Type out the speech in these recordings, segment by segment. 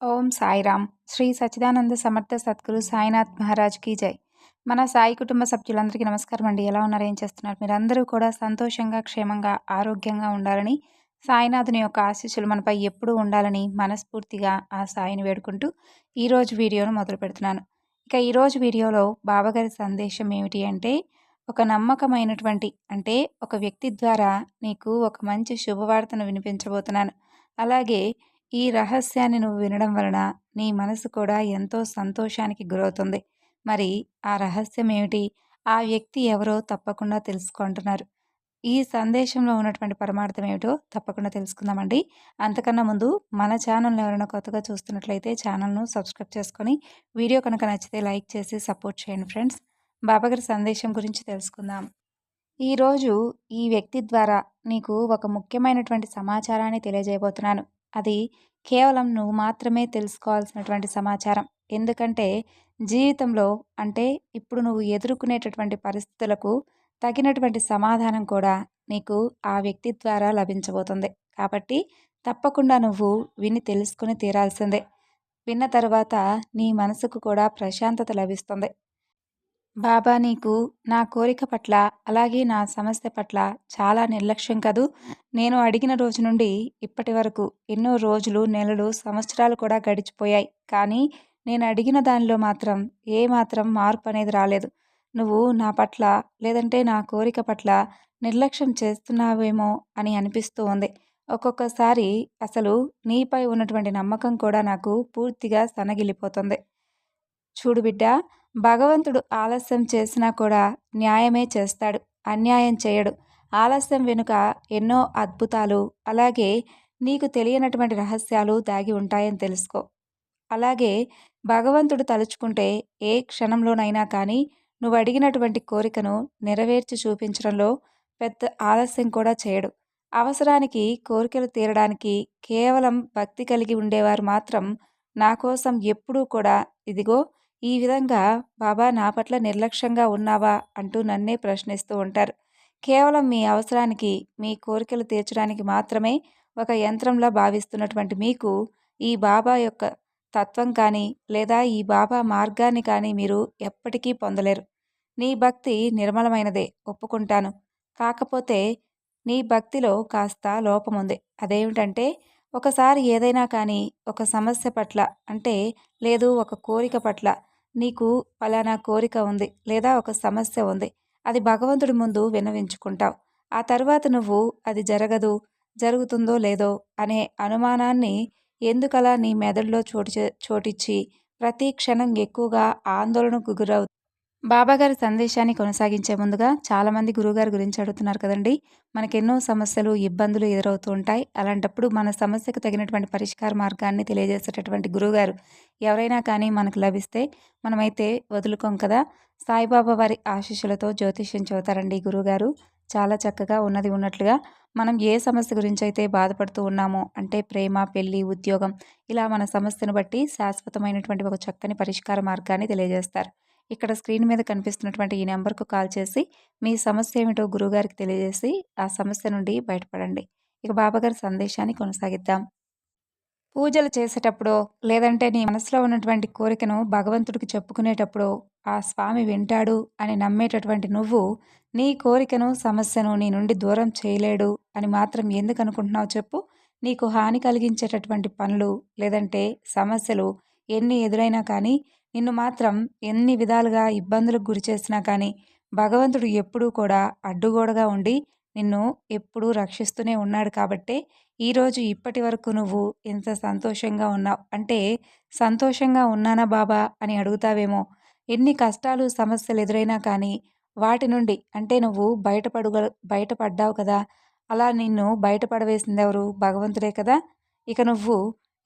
ఓం సాయిరామ్. శ్రీ సచ్చిదానంద సమర్థ సద్గురు సాయినాథ్ మహారాజ్‌కి జై. మన సాయి కుటుంబ సభ్యులందరికీ నమస్కారం అండి. ఎలా ఉన్నారు? ఏం చేస్తున్నారు? మీరందరూ కూడా సంతోషంగా, క్షేమంగా, ఆరోగ్యంగా ఉండాలని, సాయినాథుని యొక్క ఆశీస్సులు మనపై ఎప్పుడూ ఉండాలని మనస్ఫూర్తిగా ఆ సాయిని వేడుకుంటూ ఈరోజు వీడియోను మొదలుపెడుతున్నాను. ఇక ఈరోజు వీడియోలో బాబాగారి సందేశం ఏమిటి అంటే, ఒక నమ్మకమైనటువంటి అంటే ఒక వ్యక్తి ద్వారా నీకు ఒక మంచి శుభవార్తను వినిపించబోతున్నాను. అలాగే ఈ రహస్యాన్ని నువ్వు వినడం వలన నీ మనసు కూడా ఎంతో సంతోషానికి గురవుతుంది. మరి ఆ రహస్యం ఏమిటి? ఆ వ్యక్తి ఎవరో తప్పకుండా తెలుసుకుంటున్నారు. ఈ సందేశంలో ఉన్నటువంటి పరమార్థం ఏమిటో తప్పకుండా తెలుసుకుందామండి. అంతకన్నా ముందు మన ఛానల్‌ని ఎవరైనా కొత్తగా చూస్తున్నట్లయితే ఛానల్‌ను సబ్స్క్రైబ్ చేసుకొని, వీడియో కనుక నచ్చితే లైక్ చేసి సపోర్ట్ చేయండి ఫ్రెండ్స్. బాబాగారి సందేశం గురించి తెలుసుకుందాం. ఈరోజు ఈ వ్యక్తి ద్వారా నీకు ఒక ముఖ్యమైనటువంటి సమాచారాన్ని తెలియజేయబోతున్నాను. అది కేవలం నువ్వు మాత్రమే తెలుసుకోవాల్సినటువంటి సమాచారం. ఎందుకంటే జీవితంలో అంటే ఇప్పుడు నువ్వు ఎదుర్కొనేటటువంటి పరిస్థితులకు తగినటువంటి సమాధానం కూడా నీకు ఆ వ్యక్తి ద్వారా లభించబోతుంది. కాబట్టి తప్పకుండా నువ్వు విని తెలుసుకొని తీరాల్సిందే. విన్న తర్వాత నీ మనసుకు కూడా ప్రశాంతత లభిస్తుంది. బాబా నీకు నా కోరిక పట్ల, అలాగే నా సమస్య పట్ల చాలా నిర్లక్ష్యం కదూ! నేను అడిగిన రోజు నుండి ఇప్పటి వరకు ఎన్నో రోజులు, నెలలు, సంవత్సరాలు కూడా గడిచిపోయాయి. కానీ నేను అడిగిన దానిలో మాత్రం ఏమాత్రం మార్పనేది రాలేదు. నువ్వు నా పట్ల లేదంటే నా కోరిక పట్ల నిర్లక్ష్యం చేస్తున్నావేమో అని అనిపిస్తూ ఉంది. ఒక్కొక్కసారి అసలు నీపై ఉన్నటువంటి నమ్మకం కూడా నాకు పూర్తిగా సన్నగిల్లిపోతుంది. చూడు బిడ్డా, భగవంతుడు ఆలస్యం చేసినా కూడా న్యాయమే చేస్తాడు. అన్యాయం చేయడు. ఆలస్యం వెనుక ఎన్నో అద్భుతాలు, అలాగే నీకు తెలియనటువంటి రహస్యాలు దాగి ఉంటాయని తెలుసుకో. అలాగే భగవంతుడు తలుచుకుంటే ఏ క్షణంలోనైనా కానీ నువ్వు అడిగినటువంటి కోరికను నెరవేర్చి చూపించడంలో పెద్ద ఆలస్యం కూడా చేయడు. అవసరానికి కోరికలు తీరడానికి కేవలం భక్తి కలిగి ఉండేవారు మాత్రం నా కోసం ఎప్పుడూ కూడా ఇదిగో ఈ విధంగా బాబా నా పట్ల నిర్లక్ష్యంగా ఉన్నావా అంటూ నన్నే ప్రశ్నిస్తూ ఉంటారు. కేవలం మీ అవసరానికి, మీ కోరికలు తీర్చడానికి మాత్రమే ఒక యంత్రంలా భావిస్తున్నటువంటి మీకు ఈ బాబా యొక్క తత్వం కానీ, లేదా ఈ బాబా మార్గాన్ని కానీ మీరు ఎప్పటికీ పొందలేరు. నీ భక్తి నిర్మలమైనదే ఒప్పుకుంటాను. కాకపోతే నీ భక్తిలో కాస్త లోపముంది. అదేమిటంటే ఒకసారి ఏదైనా కానీ ఒక సమస్య పట్ల అంటే లేదు ఒక కోరిక పట్ల నీకు ఫలానా కోరిక ఉంది లేదా ఒక సమస్య ఉంది. అది భగవంతుడి ముందు విన్నవించుకుంటావు. ఆ తర్వాత నువ్వు అది జరగదు, జరుగుతుందో లేదో అనే అనుమానాన్ని ఎందుకలా నీ మెదడులో చోటిచ్చి ప్రతి క్షణం ఎక్కువగా ఆందోళనకు గురవు. బాబాగారి సందేశాన్ని కొనసాగించే ముందుగా చాలామంది గురువుగారి గురించి అడుగుతున్నారు కదండి. మనకెన్నో సమస్యలు, ఇబ్బందులు ఎదురవుతూ ఉంటాయి. అలాంటప్పుడు మన సమస్యకు తగినటువంటి పరిష్కార మార్గాన్ని తెలియజేసేటటువంటి గురువుగారు ఎవరైనా కానీ మనకు లభిస్తే మనమైతే వదులుకోం కదా. సాయిబాబా వారి ఆశీస్సులతో జ్యోతిష్యం చెబుతారండి గురువుగారు. చాలా చక్కగా ఉన్నది ఉన్నట్లుగా మనం ఏ సమస్య గురించి అయితే బాధపడుతూ ఉన్నామో అంటే ప్రేమ, పెళ్లి, ఉద్యోగం ఇలా మన సమస్యను బట్టి శాశ్వతమైనటువంటి ఒక చక్కని పరిష్కార మార్గాన్ని తెలియజేస్తారు. ఇక్కడ స్క్రీన్ మీద కనిపిస్తున్నటువంటి ఈ నెంబర్కు కాల్ చేసి మీ సమస్య ఏమిటో గురువుగారికి తెలియజేసి ఆ సమస్య నుండి బయటపడండి. ఇక బాబాగారి సందేశాన్ని కొనసాగిద్దాం. పూజలు చేసేటప్పుడో లేదంటే నీ మనసులో ఉన్నటువంటి కోరికను భగవంతుడికి చెప్పుకునేటప్పుడో ఆ స్వామి వింటాడు అని నమ్మేటటువంటి నువ్వు నీ కోరికను, సమస్యను నీ నుండి దూరం చేయలేడు అని మాత్రం ఎందుకు అనుకుంటున్నావు చెప్పు? నీకు హాని కలిగించేటటువంటి పనులు లేదంటే సమస్యలు ఎన్ని ఎదురైనా కానీ నిన్ను మాత్రం ఎన్ని విధాలుగా ఇబ్బందులకు గురి చేసినా కానీ భగవంతుడు ఎప్పుడూ కూడా అడ్డుగోడగా ఉండి నిన్ను ఎప్పుడూ రక్షిస్తూనే ఉన్నాడు కాబట్టే ఈరోజు ఇప్పటి వరకు నువ్వు ఎంత సంతోషంగా ఉన్నావు అంటే సంతోషంగా ఉన్నానా బాబా అని అడుగుతావేమో. ఎన్ని కష్టాలు, సమస్యలు ఎదురైనా కానీ వాటి నుండి అంటే నువ్వు బయటపడ్డావు కదా. అలా నిన్ను బయటపడవేసిందెవరు? భగవంతుడే కదా. ఇక నువ్వు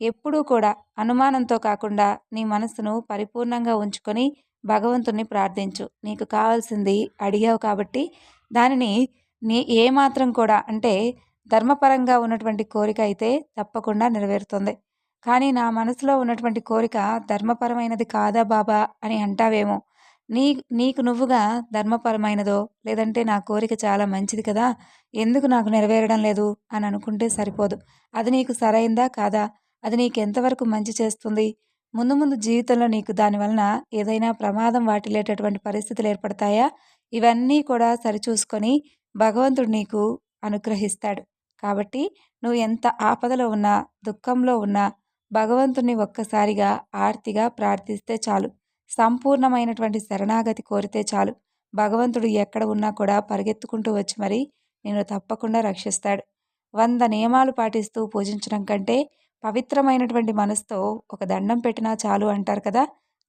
ఎప్పుడూ కూడా అనుమానంతో కాకుండా నీ మనసును పరిపూర్ణంగా ఉంచుకొని భగవంతుణ్ణి ప్రార్థించు. నీకు కావాల్సింది అడిగావు కాబట్టి దానిని ఏమాత్రం కూడా అంటే ధర్మపరంగా ఉన్నటువంటి కోరిక అయితే తప్పకుండా నెరవేరుతుంది. కానీ నా మనసులో ఉన్నటువంటి కోరిక ధర్మపరమైనది కాదా బాబా అని అంటావేమో. నీ నీకు నువ్వుగా ధర్మపరమైనదో లేదంటే నా కోరిక చాలా మంచిది కదా, ఎందుకు నాకు నెరవేరడం లేదు అని అనుకుంటే సరిపోదు. అది నీకు సరైందా కాదా? అది నీకెంతవరకు మంచి చేస్తుంది? ముందు ముందు జీవితంలో నీకు దానివలన ఏదైనా ప్రమాదం వాటిల్లేటటువంటి పరిస్థితులు ఏర్పడతాయా? ఇవన్నీ కూడా సరిచూసుకొని భగవంతుడు నీకు అనుగ్రహిస్తాడు. కాబట్టి నువ్వు ఎంత ఆపదలో ఉన్నా, దుఃఖంలో ఉన్నా భగవంతుడిని ఒక్కసారిగా ఆర్తిగా ప్రార్థిస్తే చాలు. సంపూర్ణమైనటువంటి శరణాగతి కోరితే చాలు. భగవంతుడు ఎక్కడ ఉన్నా కూడా పరిగెత్తుకుంటూ వచ్చి మరి నిన్ను తప్పకుండా రక్షిస్తాడు. 100 నియమాలు పాటిస్తూ పూజించడం కంటే పవిత్రమైనటువంటి మనసుతో ఒక దండం పెట్టినా చాలు అంటారు కదా!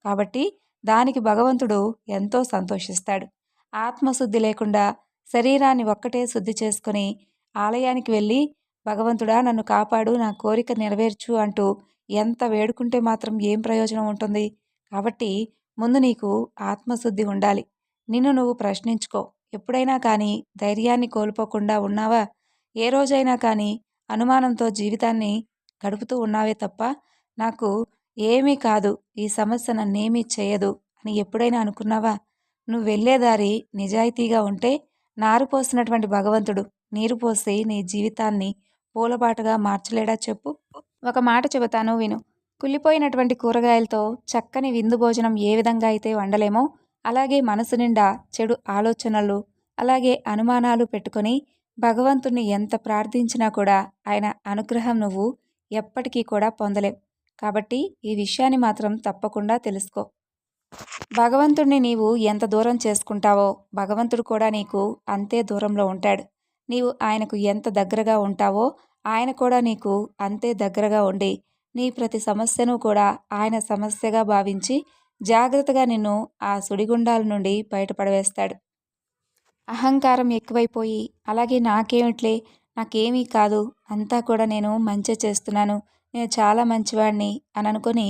కాబట్టి దానికి భగవంతుడు ఎంతో సంతోషిస్తాడు. ఆత్మశుద్ధి లేకుండా శరీరాన్ని ఒక్కటే శుద్ధి చేసుకొని ఆలయానికి వెళ్ళి భగవంతుడా నన్ను కాపాడు, నా కోరిక నెరవేర్చు అంటూ ఎంత వేడుకుంటే మాత్రం ఏం ప్రయోజనం ఉంటుంది? కాబట్టి ముందు నీకు ఆత్మశుద్ధి ఉండాలి. నిన్ను నువ్వు ప్రశ్నించుకో. ఎప్పుడైనా కానీ ధైర్యాన్ని కోల్పోకుండా ఉన్నావా? ఏ రోజైనా కానీ అనుమానంతో జీవితాన్ని గడుపుతూ ఉన్నావే తప్ప, నాకు ఏమీ కాదు, ఈ సమస్య నన్నేమీ చేయదు అని ఎప్పుడైనా అనుకున్నావా? నువ్వు వెళ్ళే దారి నిజాయితీగా ఉంటే నారు పోసినటువంటి భగవంతుడు నీరు పోసి నీ జీవితాన్ని పూలబాటగా మార్చలేడా చెప్పు? ఒక మాట చెబుతాను విను. కుళ్ళిపోయినటువంటి కూరగాయలతో చక్కని విందు భోజనం ఏ విధంగా అయితే వండలేమో, అలాగే మనసు నిండా చెడు ఆలోచనలు, అలాగే అనుమానాలు పెట్టుకొని భగవంతుణ్ణి ఎంత ప్రార్థించినా కూడా ఆయన అనుగ్రహం నువ్వు ఎప్పటికీ కూడా పొందలేవు. కాబట్టి ఈ విషయాన్ని మాత్రం తప్పకుండా తెలుసుకో. భగవంతుణ్ణి నీవు ఎంత దూరం చేసుకుంటావో భగవంతుడు కూడా నీకు అంతే దూరంలో ఉంటాడు. నీవు ఆయనకు ఎంత దగ్గరగా ఉంటావో ఆయన కూడా నీకు అంతే దగ్గరగా ఉండి నీ ప్రతి సమస్యను కూడా ఆయన సమస్యగా భావించి జాగ్రత్తగా నిన్ను ఆ సుడిగుండాల నుండి బయటపడవేస్తాడు. అహంకారం ఎక్కువైపోయి అలాగే నాకేమిట్లే, నాకేమీ కాదు, అంతా కూడా నేను మంచే చేస్తున్నాను, నేను చాలా మంచివాడిని అని అనుకొని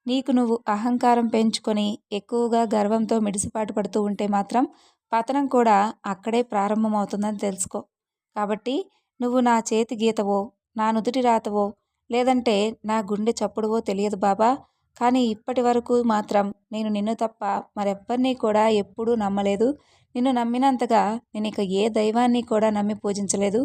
నీకు నువ్వు అహంకారం పెంచుకొని ఎక్కువగా గర్వంతో మిడిసిపాటు పడుతూ ఉంటే మాత్రం పతనం కూడా అక్కడే ప్రారంభమవుతుందని తెలుసుకో. కాబట్టి నువ్వు నా చేతి గీతవో, నా నుదుటి రాతవో, లేదంటే నా గుండె చప్పుడువో తెలియదు బాబా, కానీ ఇప్పటి వరకు మాత్రం నేను నిన్ను తప్ప మరెవ్వరినీ కూడా ఎప్పుడూ నమ్మలేదు. నిన్ను నమ్మినంతగా నేను ఇక ఏ దైవాన్ని కూడా నమ్మి పూజించలేదు.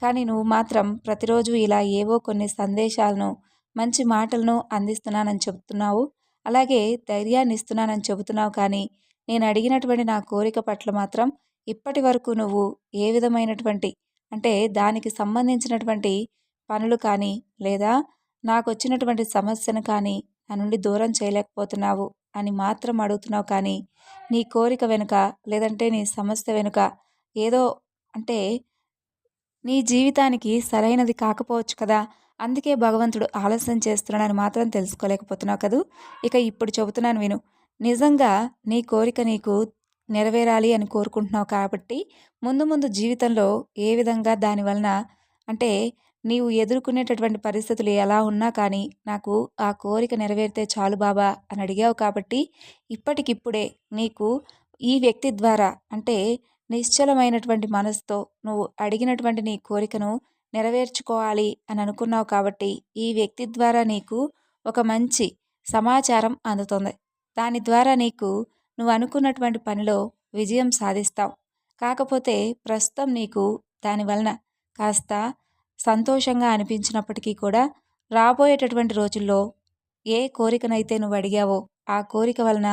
కానీ నువ్వు మాత్రం ప్రతిరోజు ఇలా ఏవో కొన్ని సందేశాలను, మంచి మాటలను అందిస్తున్నానని చెబుతున్నావు. అలాగే ధైర్యాన్ని ఇస్తున్నానని చెబుతున్నావు. కానీ నేను అడిగినటువంటి నా కోరిక పట్ల మాత్రం ఇప్పటి వరకు నువ్వు ఏ విధమైనటువంటి అంటే దానికి సంబంధించినటువంటి పనులు కానీ, లేదా నాకొచ్చినటువంటి సమస్యను కానీ నా నుండి దూరం చేయలేకపోతున్నావు అని మాత్రం అడుగుతున్నావు. కానీ నీ కోరిక వెనుక, లేదంటే నీ సమస్య వెనుక ఏదో అంటే నీ జీవితానికి సరైనది కాకపోవచ్చు కదా! అందుకే భగవంతుడు ఆలస్యం చేస్తున్నాడని మాత్రం తెలుసుకోలేకపోతున్నావు కదూ! ఇక ఇప్పుడు చెబుతున్నాను విను. నిజంగా నీ కోరిక నీకు నెరవేరాలి అని కోరుకుంటున్నావు కాబట్టి ముందు ముందు జీవితంలో ఏ విధంగా దానివలన అంటే నీవు ఎదుర్కొనేటటువంటి పరిస్థితులు ఎలా ఉన్నా కానీ నాకు ఆ కోరిక నెరవేరితే చాలు బాబా అని అడిగావు కాబట్టి ఇప్పటికిప్పుడే నీకు ఈ వ్యక్తి ద్వారా అంటే నిశ్చలమైనటువంటి మనసుతో నువ్వు అడిగినటువంటి నీ కోరికను నెరవేర్చుకోవాలి అని అనుకున్నావు కాబట్టి ఈ వ్యక్తి ద్వారా నీకు ఒక మంచి సమాచారం అందుతుంది. దాని ద్వారా నీకు నువ్వు అనుకున్నటువంటి పనిలో విజయం సాధిస్తావు. కాకపోతే ప్రస్తుతం నీకు దానివలన కాస్త సంతోషంగా అనిపించినప్పటికీ కూడా రాబోయేటటువంటి రోజుల్లో ఏ కోరికనైతే నువ్వు అడిగావో ఆ కోరిక వలన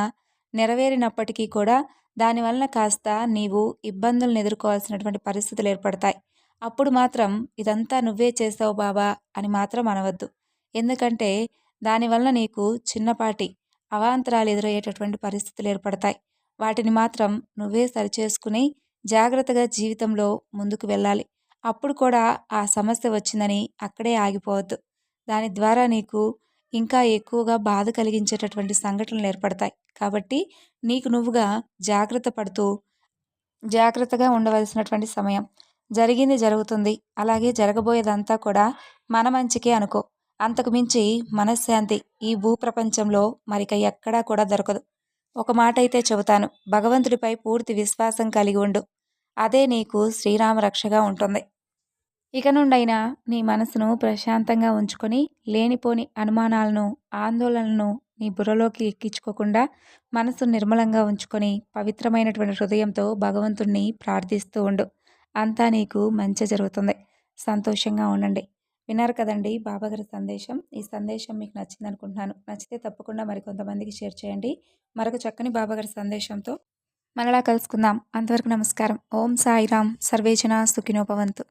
నెరవేరినప్పటికీ కూడా దానివలన కాస్త నీవు ఇబ్బందులను ఎదుర్కోవాల్సినటువంటి పరిస్థితులు ఏర్పడతాయి. అప్పుడు మాత్రం ఇదంతా నువ్వే చేసావు బాబా అని మాత్రం అనవద్దు. ఎందుకంటే దానివలన నీకు చిన్నపాటి అవాంతరాలు ఎదురయ్యేటటువంటి పరిస్థితులు ఏర్పడతాయి. వాటిని మాత్రం నువ్వే సరిచేసుకుని జాగ్రత్తగా జీవితంలో ముందుకు వెళ్ళాలి. అప్పుడు కూడా ఆ సమస్య వచ్చిందని అక్కడే ఆగిపోవద్దు. దాని ద్వారా నీకు ఇంకా ఎక్కువగా బాధ కలిగించేటటువంటి సంఘటనలు ఏర్పడతాయి. కాబట్టి నీకు నువ్వుగా జాగ్రత్త పడుతూ జాగ్రత్తగా ఉండవలసినటువంటి సమయం. జరిగింది జరుగుతుంది. అలాగే జరగబోయేదంతా కూడా మన మంచికే అనుకో. అంతకు మించి మనశ్శాంతి ఈ భూప్రపంచంలో మరిక ఎక్కడా కూడా దొరకదు. ఒక మాట అయితే చెబుతాను, భగవంతుడిపై పూర్తి విశ్వాసం కలిగి ఉండు. అదే నీకు శ్రీరామ రక్షగా ఉంటుంది. ఇక నుండైనా నీ మనసును ప్రశాంతంగా ఉంచుకొని లేనిపోని అనుమానాలను, ఆందోళనలను నీ బుర్రలోకి ఎక్కించుకోకుండా మనసు నిర్మలంగా ఉంచుకొని పవిత్రమైనటువంటి హృదయంతో భగవంతుణ్ణి ప్రార్థిస్తూ ఉండు. అంతా నీకు మంచి జరుగుతుంది. సంతోషంగా ఉండండి. విన్నారు కదండి బాబాగారి సందేశం. ఈ సందేశం మీకు నచ్చిందనుకుంటున్నాను. నచ్చితే తప్పకుండా మరికొంతమందికి షేర్ చేయండి. మరొక చక్కని బాబాగారి సందేశంతో మరలా కలుసుకుందాం. అంతవరకు నమస్కారం. ఓం సాయిరాం. సర్వేజన సుఖినో భవంతు.